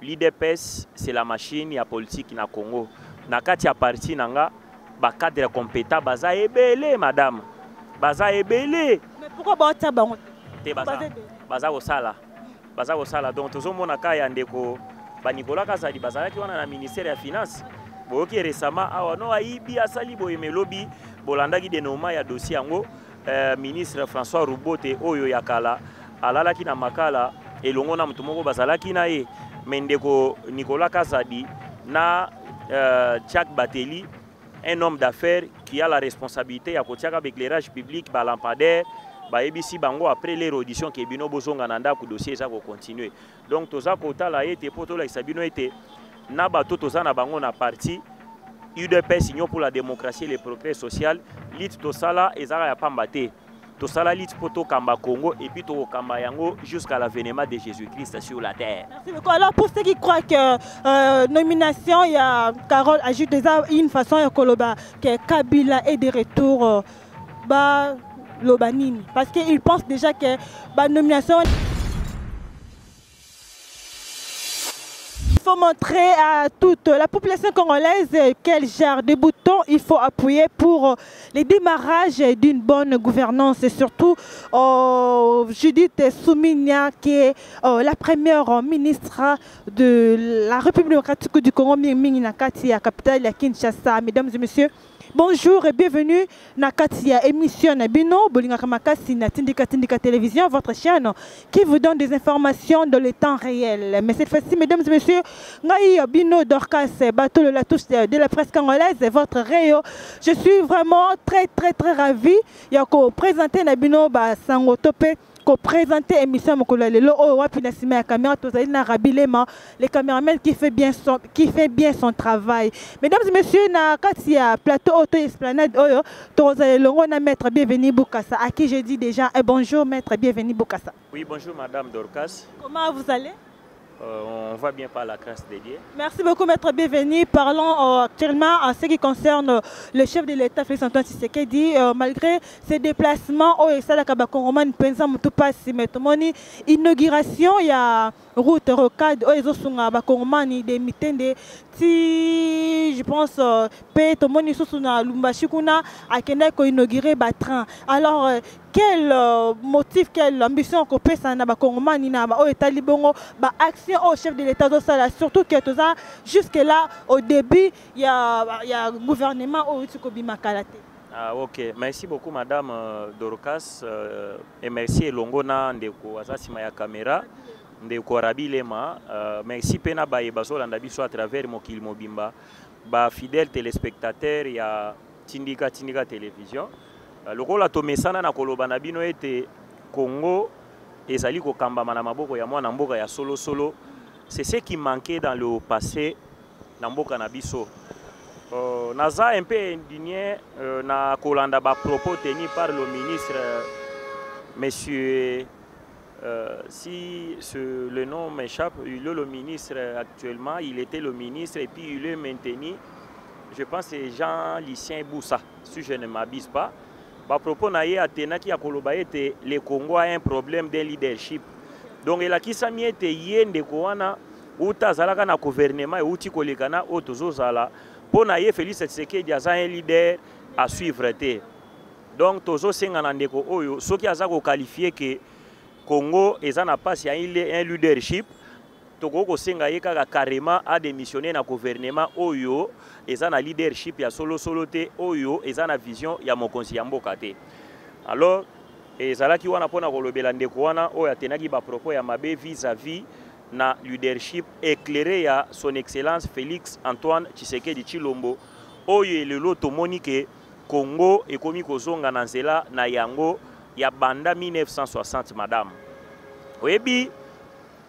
l'IDPS c'est la machine ya politique na Congo. Na kati ya parti nanga ba cadre compétent baza ebele madame. Baza ebele. Mais pourquoi bota bango? Te baza osala. Baza osala donc tozomona ka ya ndeko ba Nicolas Kazadi bazalaki wana na ministère ya finance. Boyoki récemment awa no aibi asali boye melobi bolandaki denoma ya dossier yango ministre François Roubote oyo yakala alalaki na makala elongo na mutu moko bazalaki na ye mendeko Nicolas Kazadi na Tchak Bateli, un homme d'affaires qui a la responsabilité ya kotiaka éclairage public ba lampadaire ba ebisi bango après les auditions ke bino bozonga na ndako dossier ça ko continuer donc toza kotala ete poto la sabino ete na bato toza na bango na parti UDPS Union pour la démocratie et le progrès social lit tosala ezara ya pambate tosala lit poto kamba Congo et puis to kamba yango jusqu'à l'avènement de Jésus-Christ sur la terre. Merci beaucoup. Alors pour ceux qui croient que nomination il y a Carole ajoute déjà une façon ya koloba que Kabila est de retour ba Lobanini parce qu'ils pensent déjà que la nomination. Il faut montrer à toute la population congolaise quel genre de boutons il faut appuyer pour le démarrage d'une bonne gouvernance et surtout Judith Suminya qui est la première ministre de la République démocratique du Congo, Nakati, la capitale de Kinshasa. Mesdames et messieurs, bonjour et bienvenue dans la émission Nabino, Bolinga Kamakasi, na Tindika Télévision, votre chaîne qui vous donne des informations dans le temps réel. Mais cette fois-ci, mesdames et messieurs, Ngaï Bino Dorcas, bateau de la touche de la presse congolaise, votre Réo. Je suis vraiment très ravi de présenter Nabino Sango Topé. Présenter l'émission le caméraman qui fait bien son travail. Mesdames et messieurs, na katia plateau auto esplanade oyo na maître bienvenue Bukasa à qui je dis déjà bonjour maître bienvenue Bukasa. Oui, bonjour madame Dorcas. Comment vous allez? On va bien par la grâce de Dieu. Merci beaucoup, maître bienvenue. Parlons actuellement en ce qui concerne le chef de l'État, Félix Antoine Tshisekedi. Malgré ses déplacements, inauguration, il y a route rocade, des meetings, je pense, inauguré train. Alors, quel motif, quelle ambition qu'on peut s'en action au chef de l'État, surtout que jusque-là, au début, il y a un gouvernement au Makalate. Ah, ok, merci beaucoup madame Dorcas et merci Elongona ndeko azasima ya caméra ndeko Rabilema merci pena baye bazolanda biso à travers mokili mobimba ba fidèles téléspectateurs ya Tindika télévision lokola to mesana na koloba na bino ete Congo ezali ko kambama na maboko ya mwana mboka ya solo c'est ce qui manquait dans le passé na mboka na biso. Naza un peu indigné na kolanda ba propos tenus par le ministre monsieur si le nom m'échappe, il est le ministre actuellement, il était le ministre et puis il est maintenu, je pense c'est Jean-Lucien Boussa, si je ne m'abuse pas. Ba propos na ye atena ki akoloba ete le Congo a un problème de leadership. Donc il a qui sa miete yende ko wana uta zalaka na gouvernement et uti kolekana otozo zala pona ye Félix Tshisekedi aza un leader à suivre te. Donc tozo senga na ndeko oyo soki aza ko qualifier que Congo eza na passe ya un leadership toko ko senga ye kaka carrément a démissionner na gouvernement oyo eza na leadership ya solo te oyo eza na vision ya mokonzi ya mboka te. Alors ezalaki wana pona kolobela ndeko wana oyo atenaki ba propos ya mabe vis-à-vis na leadership éclairé ya son excellence Félix Antoine Tshisekedi Tshilombo oyo lelo tomoni ke Congo ekomi kozonga na nzela na yango ya banda 1960 madame. Oyebi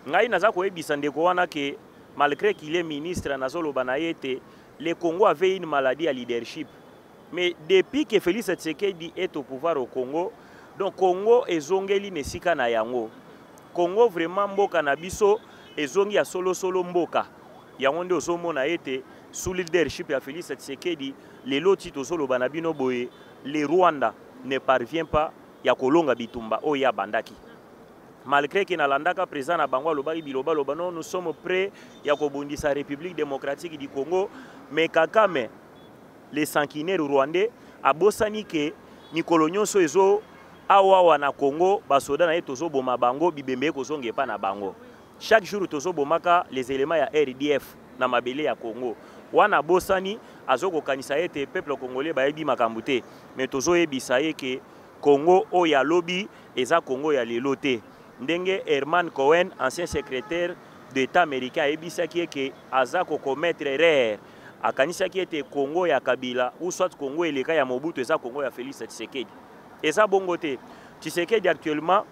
ngai naza koyebisa ndeko wana ke malgré qu'il est ministre nazoloba na yete le Congo avait une maladie à leadership. Mais depuis que Félix Tshisekedi est au pouvoir au Congo, donc Congo ezongeli nesika na yango. Congo vraiment mboka na biso ezongi ya solo mboka. Yango nde ozomona ete sous leadership ya Félix Tshisekedi lelo tito solo banabino boye le Rwanda ne parvient pas ya kolonga bitumba o ya bandaki. malgré que nalandaka président na bango alobaki biloba loba non nous sommes prêts ya kobundisa République démocratique du Congo, mais Kagame les sanguinaires rwandais abosani ke mikolo nyonso ezo awa na Congo basoda na ye tozo boma bango bibembe kozonge pa na bango. Chaque jour tozo bomaka les éléments ya RDF na mabele ya Congo. Wana bosani azoko kanisa ete peuple congolais bayebi makambo te, mais tozo yebisa ye ke Congo o ya lobi eza Congo ya lelo te. Ndenge Herman Cohen, ancien secrétaire d'État américain, yebisaki ke azako commettre erreur. Akanisaki ete Congo ya Kabila ou soit Congo eleka ya Mobutu eza Congo ya Félix Tshisekedi. Eza bongo te. Tshisekedi actuellement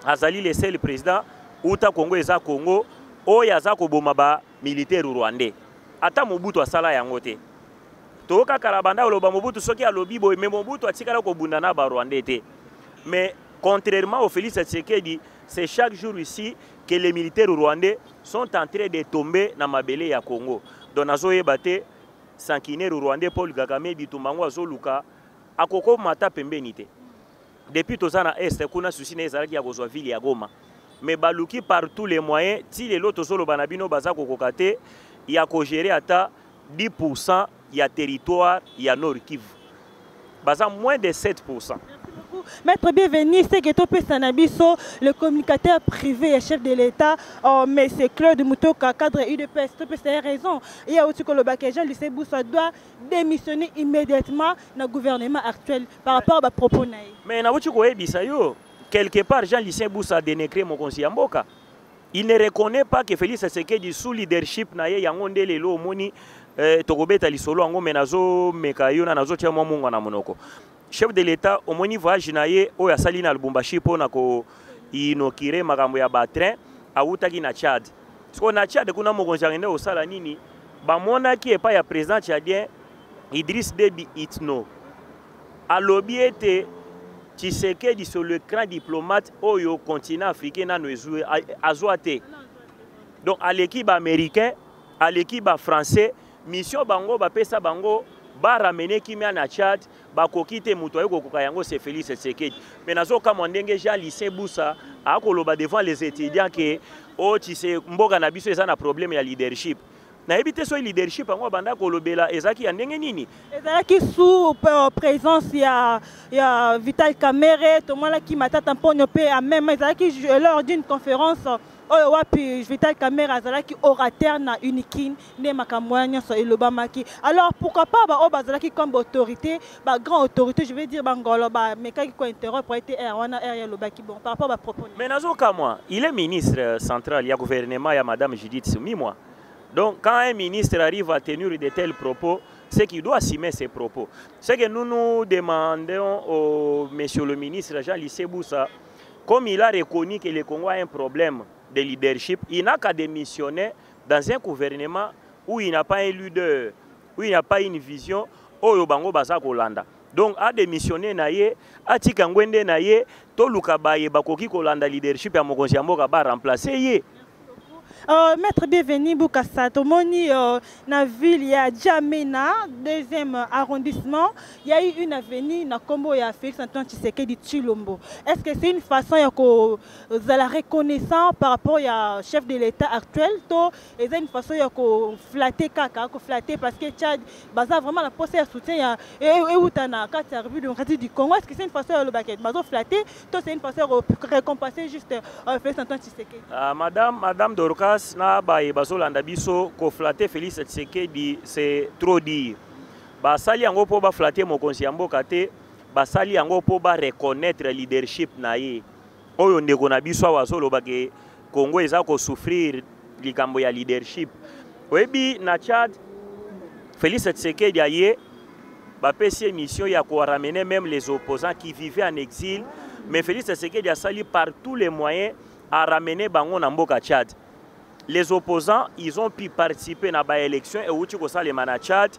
azali le seul président uta Congo eza Congo oyo azako boma ba militaire rwandais. Ata Mobutu asala yango te. Toka karabanda oloba Mobutu soki alobi boy mais Mobutu atikala ko bunda na ba rwandais te. Mais contrairement au Félix Tshisekedi, c'est chaque jour ici que les militaires rwandais sont en train de tomber dans mabele ya Congo. Donc nazoye bate sanguinaire rwandais Paul Kagame bitumbango azoluka akoko mata pembeni te. Depuis tozana est kuna susi na ezalaki ya kozwa ville ya Goma. Mais baluki par tous les moyens ti lelo tozolo banabino baza kokoka te ya ko gérer ata 10% ya territoire ya Nord Kivu. Baza moins de 7%. Maître bienvenue, c'est que Topé Sanabiso, le communicateur privé et chef de l'État, mais c'est Claude Moutoka, cadre UDPS. Topé, c'est raison. Il y a aussi que le Jean Lucien Boussa doit démissionner immédiatement dans le gouvernement actuel par rapport à propos. Mais quelque part, Jean Lucien Boussa a dénégré mon conseiller Mboka. Il ne reconnaît pas que Félix Tshisekedi sous leadership na ye yango ndele lo moni tokobeta lisolo yango menazo mekayo na nazo tia munga na monoko. Chef de l'État au moni voyage na ye oyo asali na Lubumbashi pona ko inokire makambo ya batrin awutaki na Tchad. Siko na Tchad kuna mokonzi ngende osala nini bamona ki epa ya président tchadien Idriss Déby Itno. Alobi ete Tshisekedi sur le grand diplomate oyo continent africain na noezue azoate. Donc à l'équipe américain, à l'équipe français, mission bango ba pesa bango ba ramener kimia na Tchad, ba kokite muto ayoko kokayango c'est Félix Tshisekedi. Mais nazo kama ndenge Jean Lucien Boussa akoloba devant les étudiants que o Tshisekedi mboka na biso eza na problème ya leadership. Na ebité so leadership ngo banda kolobela ezaki ya ndenge nini ezaki sous présence ya Vital Kamerhe tomala ki matata mponyo pe a même ezaki lors d'une conférence oyo wapi Vital Kamerhe azalaki orateur na Unikin ne makamwanya so elobamaki. Alors pourquoi pas ba bazalaki comme autorité ba grand autorité je vais dire bangolo ba mekaki ko interrompre pour être wana ya lobaki bon par rapport à propos. Mais nazoka moi il est ministre central ya gouvernement ya madame Judith Suminwa. Donc, quand un ministre arrive à tenir de tels propos, c'est qu'il doit assumer ses propos. C'est que nous nous demandons au monsieur le ministre Jean Lucien Boussa, comme il a reconnu que le Congo a un problème de leadership, il n'a qu'à démissionner dans un gouvernement où il n'a pas un leader, où il n'y a pas une vision, où il y a Kolanda. Donc, à démissionner, à Tikangwende, tout le Kabaye, Bakoki Kolanda leadership, à Mokonsiamboka, remplacer. Maître bienvenue Boukassa Tomoni na ville ya Djamena, deuxième arrondissement, il y a eu une avenue na combo ya Félix Antoine Tshisekedi Tshilombo. Est-ce que c'est une façon de la reconnaissance par rapport au chef de l'État actuel to est une façon de flatter kaka, flatter parce que Tchad baza vraiment la poste de soutien et outana carte de République démocratique du Congo. Est-ce que c'est une façon de le baquet bazo flatter to c'est une façon de récompenser juste Félix Antoine Tshisekedi. Madame Dorcas na baye bazolanda biso ko flatter Félix Tshisekedi c'est trop dire. Basali yango po ba flatter mokonzi ya mboka te, basali yango po ba reconnaître leadership na ye. Oyo ndeko na biso awazoloba ke Congo eza ko souffrir likambo ya leadership. Oyebi na Tchad Félix Tshisekedi aye ba pesi mission ya ko ramener même les opposants qui vivaient en exil, mais Félix Tshisekedi a sali par tous les moyens à ramener bango na mboka Tchad. Les opposants, ils ont pu participer à l'élection et outi ko salema na Tchad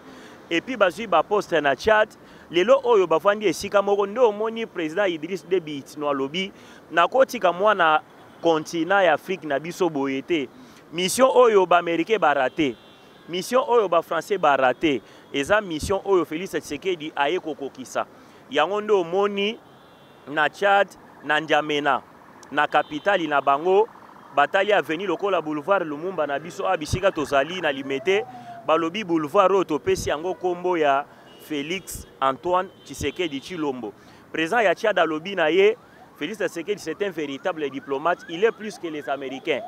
et puis bazui ba poste na Tchad. Lelo oyo bafandi esika moko ndo omoni président Idriss Déby Itno alobi na kotika mwana continent ya Afrique na biso boyete. Mission oyo ba américain ba raté. Mission oyo ba français ba raté. Eza mission oyo Félix Tshisekedi aye kokokisa. Yango ndo omoni na Tchad na N'Djamena. na capitale na bango batali avenue lokola boulevard Lumumba na biso abisika tozali na limete balobi boulevard oyo topesi yango kombo ya Félix Antoine Tshisekedi Tshilombo. Président ya Tchad alobi na ye Félix Tshisekedi c'est un véritable diplomate, il est plus que les Américains,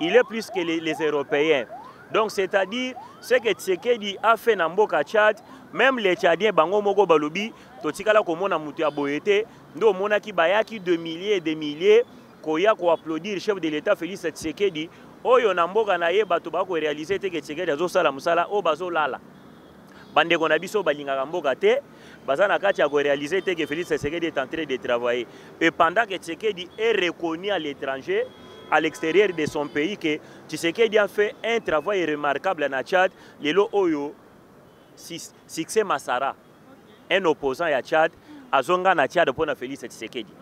il est plus que les Européens. Donc c'est-à-dire ce que Tshisekedi a fait na mboka Tchad, même les Tchadiens bango moko balobi totikala komona mutu ya boyete ndo mona ki bayaki de milliers et de milliers koya ko applaudir le chef de l'État Félix Tshisekedi oyo na mboka na ye bato ba ko réaliser te que Tshisekedi azosala musala o bazolala. Bandeko na biso balingaka mboka te bazana kati ya ko réaliser te que Félix Tshisekedi est en train de travailler. Et pendant que Tshisekedi est reconnu à l'étranger, à l'extérieur de son pays, que Tshisekedi a fait un travail remarquable en Tchad, lelo oyo Succès Masara, un opposant à Tchad, a zonga na Tchad pour Félix Tshisekedi.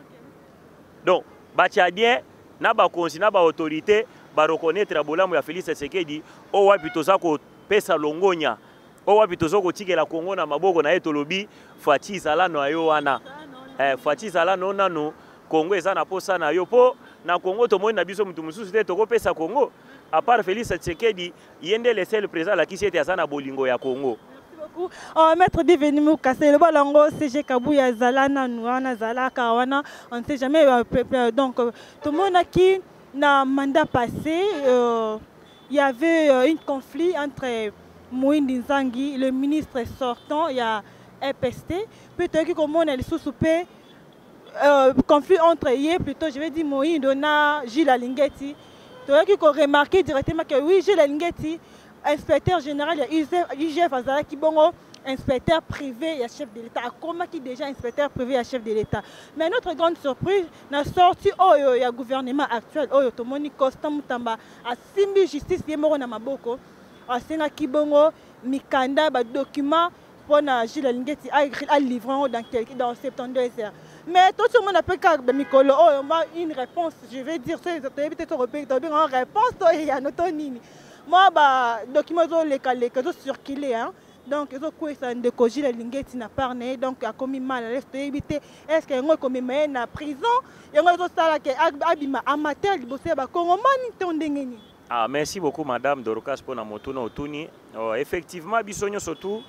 Donc, ba Tchadien na ba konsi na ba autorité ba reconnaître bolamu ya Félix Tshisekedi o wapi toza ko pesa longonya o wapi toza ko tikela Kongo na maboko na etolobi Fati Zalano ayo wana Fati Zalano nanu Kongo eza na posa na yo po na Kongo to moni na biso mutu mususu te toko pesa Kongo à part Félix Tshisekedi yende le seul président la qui était azana bolingo ya Kongo. Maître bienvenu Mukase le balongo CG Kabuya Zalana Nouana Zalaka wana on ne sait jamais donc tout le monde qui na mandat passé il y avait un conflit entre Moïse Nzangi le ministre sortant il y a EPST peut-être que comme on est sous-soupé conflit entre eux plutôt je vais dire Moïse Dona Gilles Alingeti tu vois qu'il faut remarquer directement que oui Gilles Alingeti inspecteur général IGF Azala Kibongo, inspecteur privé et chef de l'État. Comment qui déjà inspecteur privé et chef de l'État. Mais notre grande surprise, la sortie du gouvernement actuel, Tomoni Costa Mutamba, a simbi justice yemoro na maboko, a senga Kibongo, Mikanda, document pour Gilles Alingeti à livrer dans 72 heures. Mais tout le monde a fait Mikolo, une réponse, je vais dire, c'est une réponse, il y a notre nini. Moi, les documents sont circulés. Donc, ils ont de Gilles Alingeti n'a pas donc a commis mal à l'est éviter. Est-ce qu'il y a un commis en prison? Il y a un autre amateur de Ah, merci beaucoup, Madame Dorokas, pour notre Otuni. Effectivement, Bissonio surtout,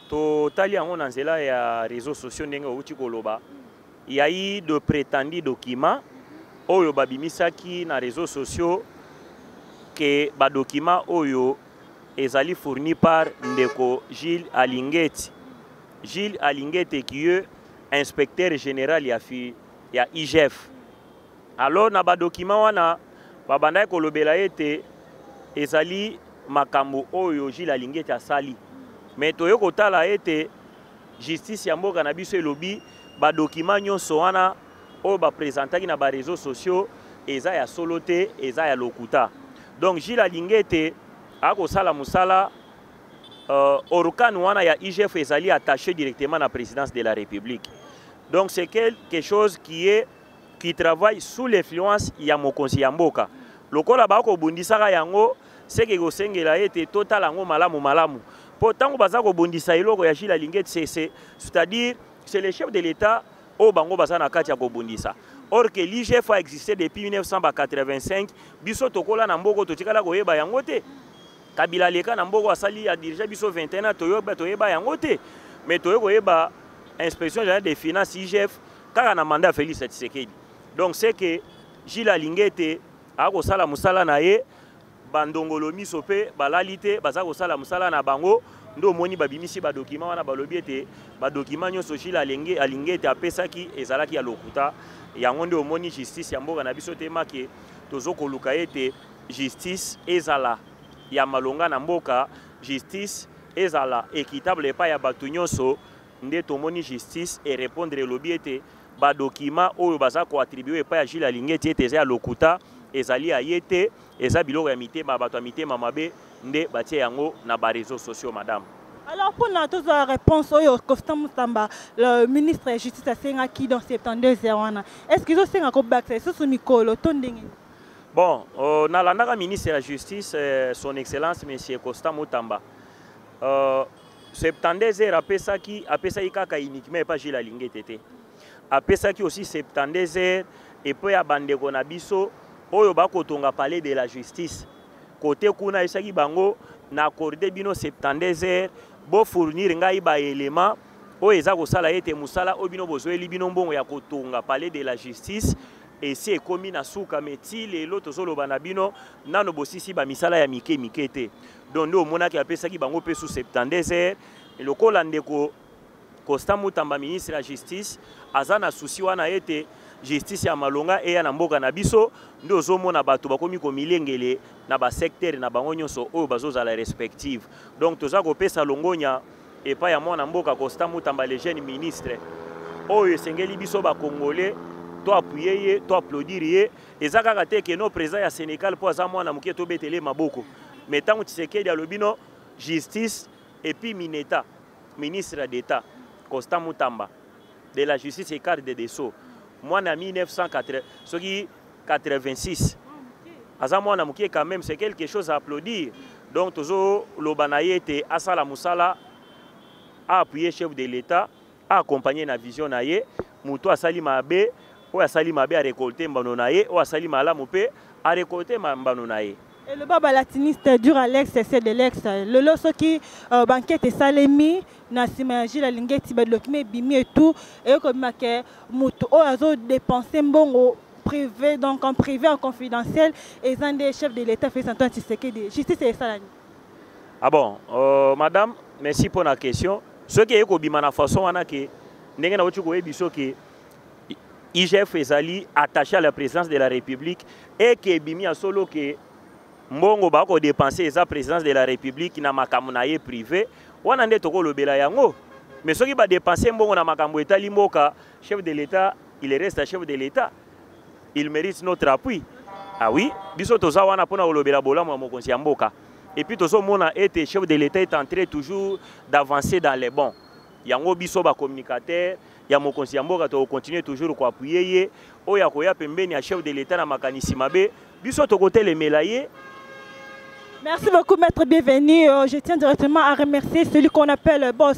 totali en Anzela et à réseaux sociaux il y a eu de prétendus documents Oyo Babimisaki na réseaux sociaux que ba document oyo ezali fourni par Ndeko Gilles Alingeti. Gilles Alingeti qui est inspecteur général ya IGF. Alors na ba document wana babanda kolobela ete ezali makambo oyo Gilles Alingeti asali. Mais toyo kotala ete justice ya mboka na biso elobi ba document nyonso wana oyo ba présentaki na ba réseaux sociaux eza ya solote eza ya lokuta. Donc Gilles Alingeti a kosala musala orkan wana ya IGF ezali attaché directement à la présidence de la République. Donc c'est quelque chose qui travaille sous l'influence ya mokonzi ya mboka. Lokola ba ko bundisaka yango c'est que kosengela ete total yango malamu. Pourtant baza ko bundisa eloko ya Gilles Alingeti c'est-à-dire c'est le chef de l'État au bango baza na kati ya ko bundisa. Or que l'IGF a existé depuis 1985, biso tokola na mboko totikala koyeba yango te. Kabila leka na mboko asali a dirigé biso 21 ans toyeba yango te. Mais toyeba inspection générale des finances IGF kaka na mandat Félix Tshisekedi. Donc c'est que Gilles Alingeti a kosala musala na ye bandongolo miso pe balalite baza kosala musala na bango ndo moni babimisi ba document wana balobi ete ba document nyonso Gilles Alingeti apesaki ezalaki ya lokuta. Yango nde omoni justice ya mboka na biso te make tozokoluka ete justice ezala ya malonga na mboka, justice ezala équitable epai ya bato nyonso nde tomoni justice et répondre elobi ete ba document oyo baza ko attribuer epai ya Gilles Alingeti ete eza ya lokuta ezali ya ye te eza biloko ya mitema bato ya mitema mabe nde batie yango na ba réseaux sociaux madame. Alors pour la réponse au Costa Mutamba, le ministre de la Justice a fait qui dans 72 heures. Est-ce qu'ils ont fait un combat sur Mikolo? Bon, on a le ministre de la Justice, son Excellence M. Costa Mutamba. 72 heures après ça qui kaka uniquement pas Gilles Alingeti. Après ça qui aussi 72 heures et puis ya bandeko na biso oyo bakotonga palais de la justice côté kuna esaki bango na accordé bino 72 heures bo fournir ngai ba élément oyo eza kosala ete musala oyo bino bozoeli bino mbongo ya kotonga palais de la justice et si ekomi na suka meti lelo tozoloba na bino nano bosisi ba misala ya mike mike te donc nde omonaki apesaki bango mpe sous 72 heures lokola ndeko Constant Mutamba ministre ya justice aza na souci wana ete justice ya malonga eya na mboka na biso nde ozomona bato bakomi komilengele na basecteur na bango nyonso oyo bazozala respective donc toza kopesa longonya epai ya mwana mboka Constant Mutamba le jeune ministre oyo esengeli biso bakongole to appuyer ye to applaudir ye eza kaka te ke no président ya Sénégal mpo aza mwana moke tobetele maboko mais ntango Tshisekedi alobi no justice et puis Mineta ministre d'État Constant Mutamba de la justice et garde des Sceaux mwana 1986 aza mwana moke quand même c'est quelque chose à applaudir donc tozo lobana yete asala musala a appuyer chef de l'État a accompagner na vision na ye muto asali mabe o asali mabe a récolter mbano na ye o asali malamu pe a récolter mbano na ye. Et le baba latiniste dur Alex c'est de l'ex le loso qui banquette salemi na simaji la lingeti ba document bimi et tout et comme que muto o azo dépenser mbongo privé donc en privé en confidentiel et un des chefs de l'État fait s'entendre Tshisekedi justice et ça. Ah bon madame merci pour la question ce qui est ko bima na façon wana ke ndenge na otu ko ebiso ke IGF ezali attaché à la présidence de la République et que bimi a solo ke mbongo bako dépenser eza présidence de la République na makambo na ye privé wana nde toko lobela yango mais soki ba dépenser mbongo na makambo etali mboka chef de l'État il reste chef de l'État il mérite notre appui ah oui biso toza wana pona lobela bolamu ya mokonzi ya mboka et puis tozo mona ete chef de l'État est en train toujours d'avancer dans les bons yango biso ba communicateur ya mokonzi ya mboka to continuer toujours ko appuyer ye oya koya pembeni ya chef de l'État na makanisi mabe biso to côté le melaye. Merci beaucoup, maître bienvenue. Je tiens directement à remercier celui qu'on appelle le boss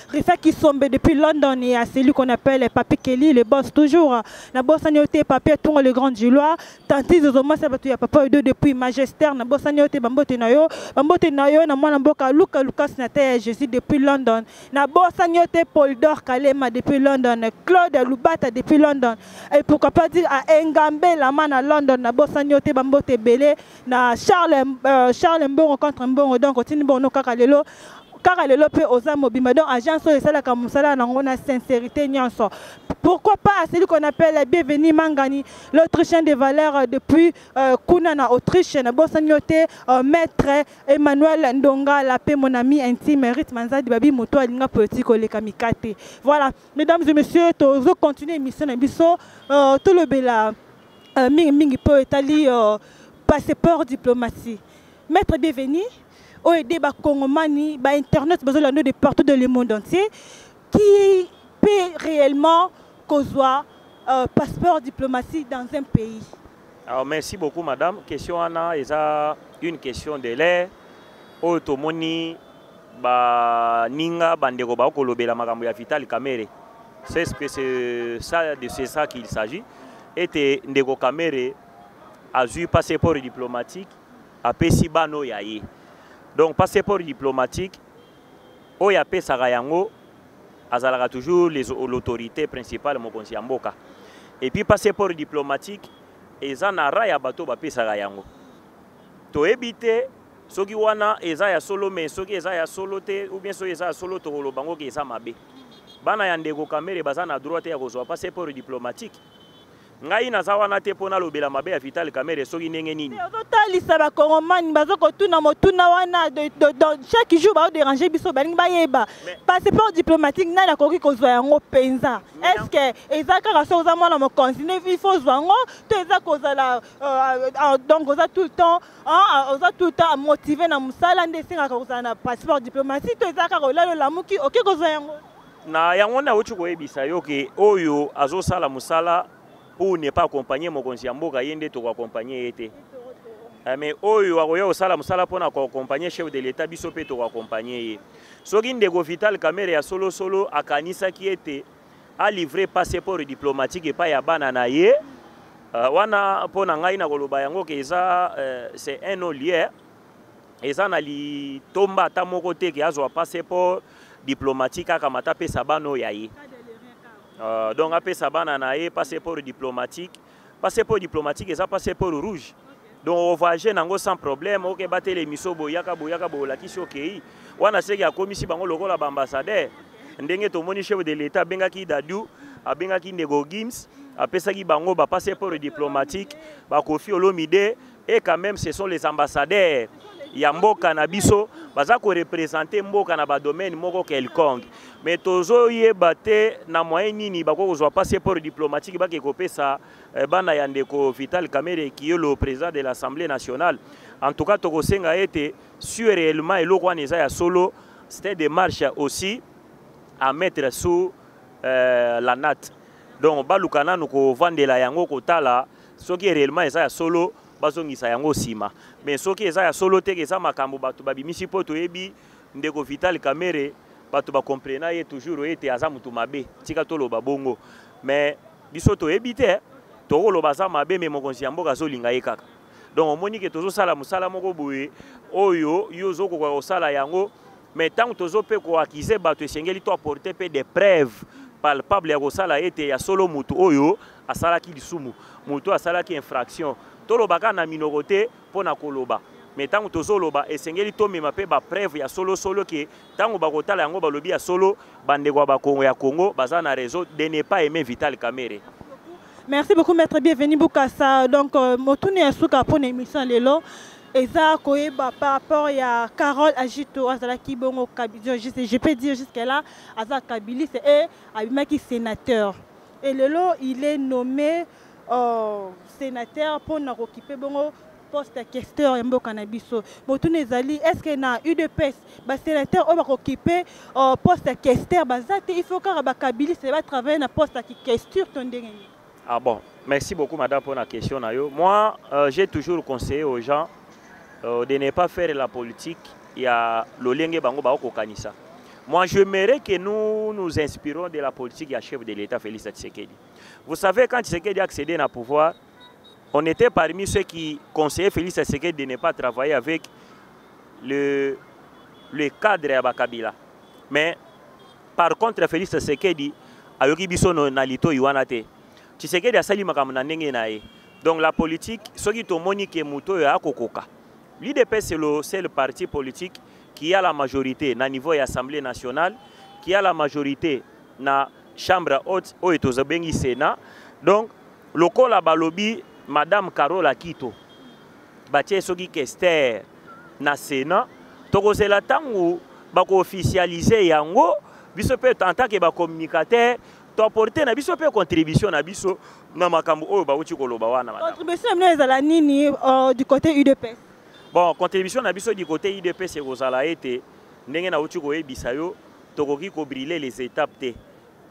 Rifa Kisombe depuis London et à celui qu'on appelle Papi Kelly, le boss toujours. La boss Aniote Papi Tour le Grand Gilois. Tantis Zoma Sabatu Papa Edo depuis Magester. La boss Aniote Bambote Nayo. Bambote Nayo, na moi Namboka Lucas Nate, je suis depuis London. La boss Aniote Paul Dor Kalema depuis London. Claude Lubata depuis London. Et pourquoi pas dire à Engambe la man à London. La boss Aniote Bambote Belé. Na Charles Mbongo contre Mbongo donc continue bono kaka lelo pe oza mobima donc agence de sala comme sala na sincérité nyonso. Pourquoi pas celui qu'on appelle Bienvenue Mangani, l'Autrichien de valeurs depuis Kuna na Autriche na bossanyote maître Emmanuel Ndonga la paix mon ami intime Rit Manzadi babi moto alinga politique le kamikate. Voilà, mesdames et messieurs, tozo continuer émission na biso tout le bela mingi po etali passeport diplomatie. Maître Bienvenue, au aider les Congomani, les Internet, de partout dans le monde entier, qui peut réellement causer passeport diplomatique dans un pays. Alors, merci beaucoup, madame. Question Anna, une question de l'air. Otomoni, Ninga, Bandego, Kolobé, la Magambo ya Vital Kamere. C'est ça qu'il s'agit. Et Ndego Kamere a eu passeport diplomatique. Apesi bano yaye. Donc passeport diplomatique oya pesa yango azalaka toujours l'autorité principale mokonzi ya mboka. Et puis passeport diplomatique eza na raya bato ba pesa yango. To ebite soki wana eza ya solo mais soki eza ya solo te ou bien soki eza ya solo to lobango ke eza mabe. Bana ya Ndeko Kamere baza na droit ya kozwa passeport diplomatique. Ngai nazawana te pona lobela mabe ya Vital Kamere soki ndenge nini. Totalisa ba Congomani bazoko tuna motuna wana chaque jour ba déranger biso balingi bayeba. Passeport diplomatique nana koki kozwa yango penza. Est-ce que ezaka raso za mwana mo continuer il faut zwango to ezaka kozala donc oza tout le temps motivé na musala ndesinga kozala na passeport diplomatique to ezaka kolalo lamuki oki kozwa yango. Na yango na ochu koyebisa yo ke oyo azosala musala pour ne pas accompagner mon conseiller mboka yende to accompagner été mais oyo akoya osala musala pona accompagner chef de l'état biso pe to accompagner soki Ndeko Vital Kamere ya solo akanisa ki été a livré passeport diplomatique et pas ya bana na ye wana pona ngai na koloba yango ke eza c'est un non lié eza na litomba ata moko te ke azwa passeport diplomatique kaka mata pesa bana oyo aye donc apesa bana na ye passeport diplomatique eza passeport rouge donc on voyage nango sans problème oke batele miso boyaka bolakisi okei wana seki akomisi bango lokola baambassadeur ndenge tomoni chef de l'état abengaki Dadou abengaki Nego Gims apesaki bango ba passeport diplomatique ba Kofi Olomide et quand même ce sont les ambassadeurs ya mboka na biso baza ko représenter mboka na ba domaine moko quelconque mais tozo yeba te na moyen nini bako kozwa passeport diplomatique bake kopesa bana ya ndeko Vital Kamerhe qui est le président de l'Assemblée nationale. En tout cas tokosenga ete sur réellement eloko wana eza ya solo, c'était des marches aussi à mettre sous la natte. Donc balukana nuko vandela yango kotala soki réellement eza ya solo bazongisa yango sima mais soki eza ya solo te eza makambo bato babimisi po toyebi ndeko Vital Kamerhe bato ba comprena ye toujours ete aza mutu mabe tika toloba bongo mais biso toyebi te tokoloba za mabe mais mokonzi ya mboka azolinga ye kaka donc omoni ke tozosala mosala moko boye oyo yo ozokoka kosala yango mais tant tozo pe koakize bato esengeli to apporter pe des preuves palpable ya kosala ete ya solo mutu oyo asalaki lisumu mutu asalaki infraction tolobaka na minoko te mpona koloba mais tango tozoloba esengeli tomema pe ba preuve ya solo ke tango bakotala yango balobi ya solo bandeko bakongo ya Congo baza na réseau de ne pas aimer Vital Kamerhe. Merci beaucoup maître bienvenue Bukasa. Donc motuni ya suka pour émission lelo eza koyeba par rapport à Carole Agito azalaki bongo je peux dire jusqu'à là aza Kabilis et abimaki sénateur et lelo il est nommé sénateur pour occuper bongo poste questeur ya mboka na biso motuni ezali est-ce que na UDPS ba sénateur o ba occuper poste questeur bazate il faut que ba Kabilis va travailler na poste qui questeur tondenge. Ah bon, merci beaucoup madame pour la question. Moi, j'ai toujours conseillé aux gens de ne pas faire la politique. Il y a l'olenge bango ba kokanisa. Moi, j'aimerais que nous nous inspirons de la politique du chef de l'État, Félix Tshisekedi. Vous savez, quand Tshisekedi a accédé au pouvoir, on était parmi ceux qui conseillaient Félix Tshisekedi de ne pas travailler avec le cadre à Kabila. Mais par contre, Félix Tshisekedi a eu biso na lito yuanate. Tshisekedi a sali makambo na ndenge na ye. Donc la politique, ce qui tomoni ke muto ya kokoka. L'UDPS c'est le seul parti politique qui a la majorité na niveau de l'Assemblée nationale, qui a la majorité na chambre haute au etozabengi Sénat. Donc lokola balobi madame Carole Akito batie soki kester na Sénat tokozela tango bako officialiser yango biso pe tanta ke ba communicateur to apporter na biso pe contribution na biso na makambo oyo ba uti koloba wana madame. Contribution mna ezala nini du côté UDPS? Bon, contribution na biso du côté UDPS c'est kozala ete ndenge na uti koyebisa yo tokoki ko brûler les étapes te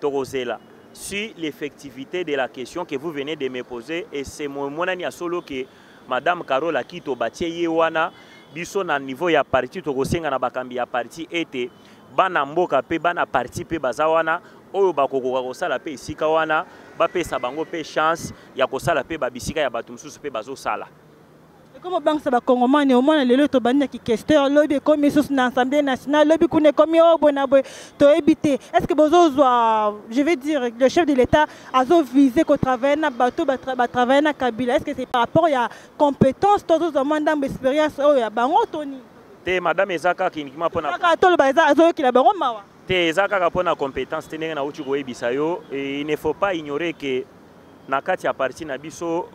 tokozela sur l'effectivité de la question que vous venez de me poser et c'est mon ani a solo que madame Carole Akito batie ye wana biso na niveau ya parti tokosenga na bakambi ya parti ete bana mboka pe bana parti pe baza wana oyo bakokoka kosala pe isika wana bapesa bango pe chance ya kosala pe babisika ya bato mosusu pe bazosala. Comment banque ça va congomani au moins le to banda qui questeur lobby comme sous l'Assemblée nationale lobby kune comme au bonaboy to éviter est-ce que bozo je vais dire le chef de l'État a visé qu'au travail na bateau travailler na Kabila est-ce que c'est par rapport à compétence tous demandant expérience oh ya bango toni te madame ezaka uniquement pour na ka to ba azo ki la bango mawa te ezaka pour na compétence tenenge na uti ko ebisa yo et il ne faut pas ignorer que na kati ya parti na biso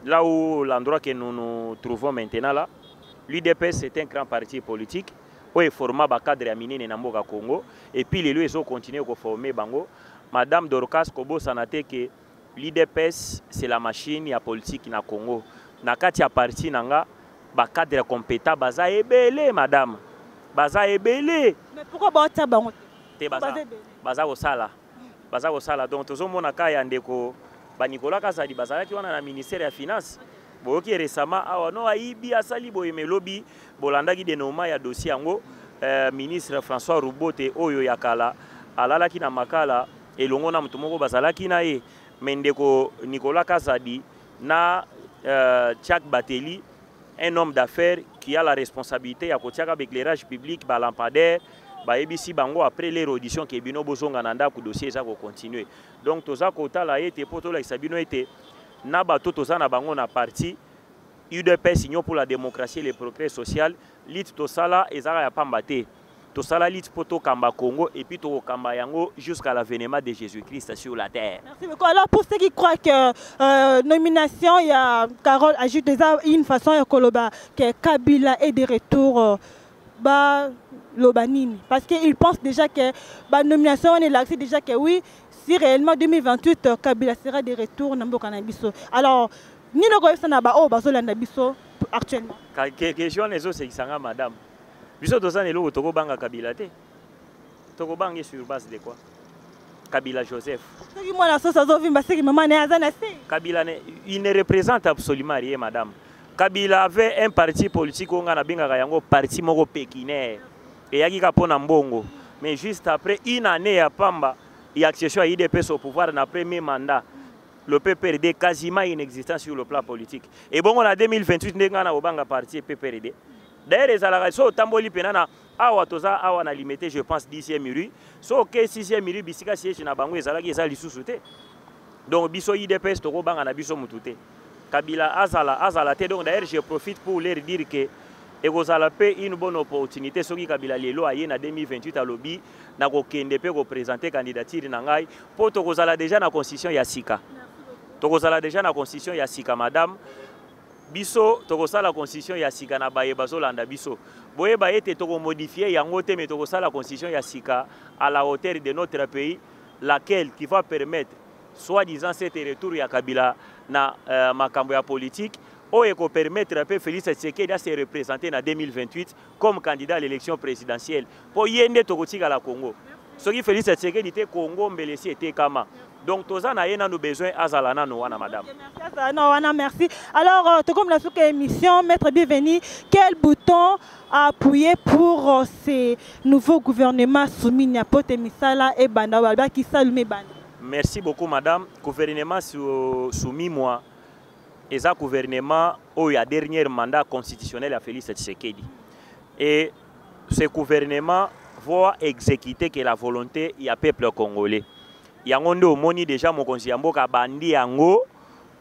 là où l'endroit que nous nous trouvons maintenant là, l'UDPS c'est un grand parti politique où est formé par cadre à Minene Namboka Congo et puis les lieux ont continué à former bango. Madame Dorcas Kobo sanate que l'UDPS c'est la machine ya politique na Congo. Na kati ya parti nanga ba cadre compétent baza ebele madame. Baza ebele. Mais pourquoi ba ta bango te baza osala. Baza osala donc tozo mona kaya ndeko ba Nicolas Kazadi bazalaki wana na ministère ya finance boki récemment awa no aibi asali boye melobi bolandaki denoma ya dossier yango ministre François Rubote oyo yakala alalaki na makala elongo na mutu moko bazalaki na ye Mendeko Nicolas Kazadi na Tchak Bateli, un homme d'affaires qui a la responsabilité à côté avec l'éclairage public, lampadaire, ABC bango après les auditions qui bino bozonga nanda ku dossier ça va continuer. Donc toza kota la été poto la sabino été na bato toza na bango na parti UDPS Union pour la démocratie et le progrès social lit tosala ezara ya pambate. Tosala lit poto kamba Congo et puis to kamba yango jusqu'à l'avènement de Jésus-Christ sur la terre. Merci beaucoup. Alors pour ceux qui croient que nomination, il y a Carole ajoute déjà une façon que Kabila est de retour Lobanini. Parce qu'ils pensent déjà que la nomination, on est là, c'est déjà que oui, si réellement 2028, Kabila sera de retour dans Bokanabiso. Alors, ni le gouvernement n'a pas actuellement. Question les autres, c'est que madame. Biso tozane lo toko banga Kabila te. Toko banga sur base de quoi? Kabila Joseph. Kabila il ne représente absolument rien, madame. Kabila avait un parti politique on a bingaka yango parti moko pékinaire et yaki kapona mbongo. Mais juste après une année à Pamba, il y a accession à IDPS au pouvoir dans le premier mandat. Le PPRD quasiment inexistant sur le plan politique. Et bon, en 2028, nous avons un parti PPRD. D'ailleurs, les alarations, tamboli penana, awa toza awa na limité, je pense 10e muru. So que 6e muru bisika siège na bango ezalaki ezali sous-souté. Donc biso IDPS toko banga na biso mutute. Kabila azala te. Donc d'ailleurs, je profite pour leur dire que ekozala pe une bonne opportunité soki Kabila lelo aye na 2028 à lobby na ko kende pe ko présenter candidature na ngai po tokozala déjà na constitution ya sika. Tokozala déjà na constitution ya sika madame. Biso tokosala constitution ya sika na baye bazolanda biso boye baye te toko modifier yango te mais tokosala constitution ya sika à la hauteur de notre pays laquelle qui va permettre soi-disant cet retour ya Kabila na makambo ya politique ou eko permettre à Félix Tshisekedi de se représenter en 2028 comme candidat à l'élection présidentielle pour yende tokotika la Congo soki Félix Tshisekedi te Congo mbelesi était kama. Donc, tous en a nos besoins azalana no wana madame. Merci. Alors, comme la émission, maître bienvenue, quel bouton appuyer pour ces nouveaux gouvernements soumis à Pote Misala et Banda Walba qui s'allument Banda? Merci beaucoup madame. Gouvernement soumis moi, et ça gouvernement où il y a dernier mandat constitutionnel à Félix Tshisekedi. Et ce gouvernement va exécuter que la volonté du peuple congolais. Yango ndo moni déjà mokonzi ya mboka bandi yango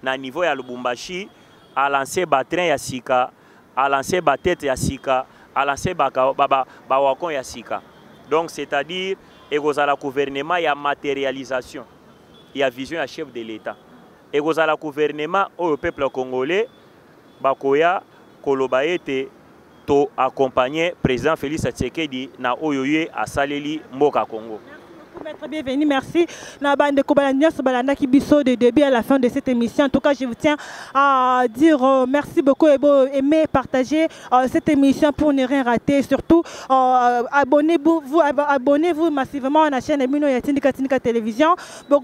na niveau ya Lubumbashi a lancé train ya sika, a lancé tête ya sika, a lancé wakon ya sika. Donc c'est-à-dire ekozala gouvernement ya matérialisation ya vision ya chef de l'État. Ekozala gouvernement au peuple congolais bakoya koloba ete to accompagner président Félix Tshisekedi na oyoye asaleli mboka Congo. Maître bienvenue, merci. Na bande Kobalania Sobalanda qui biso de début à la fin de cette émission. En tout cas, je vous tiens à dire merci beaucoup et aimer partager cette émission pour ne rien rater. Surtout, abonnez-vous massivement à la chaîne Emino Yatindika Télévision. Donc,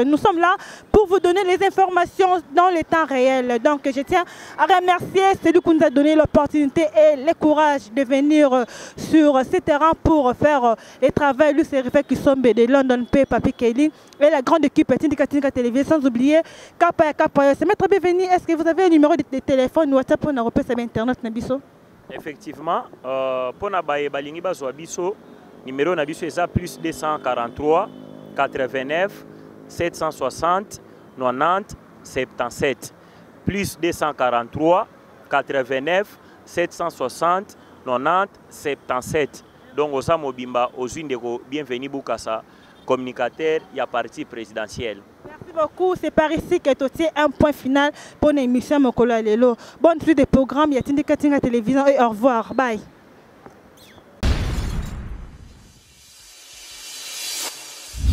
nous sommes là pour vous donner les informations dans le temps réel. Donc, je tiens à remercier celui qui nous a donné l'opportunité et le courage de venir sur ce terrain pour faire le travail. C'est qui sont de London P, Papi Kelly et la grande équipe Tindika Télévision, sans oublier Kapa. C'est maître bienvenue. Est-ce que vous avez un numéro de téléphone ou WhatsApp pour nous repérer sur Internet Nabiso? Effectivement, pour nous balingi baso biso, numéro Nabiso est plus 243 89 760 90 77 plus 243 89 760 90 77. Donc, Osa Mobimba, Ozindego, bienvenue Boukassa, communicateur, il y a parti présidentiel. Merci beaucoup. C'est par ici que tu tiens un point final pour l'émission Mokolo Lelo. Bonne suite des programmes, il y a Tindika Télévision et au revoir. Bye.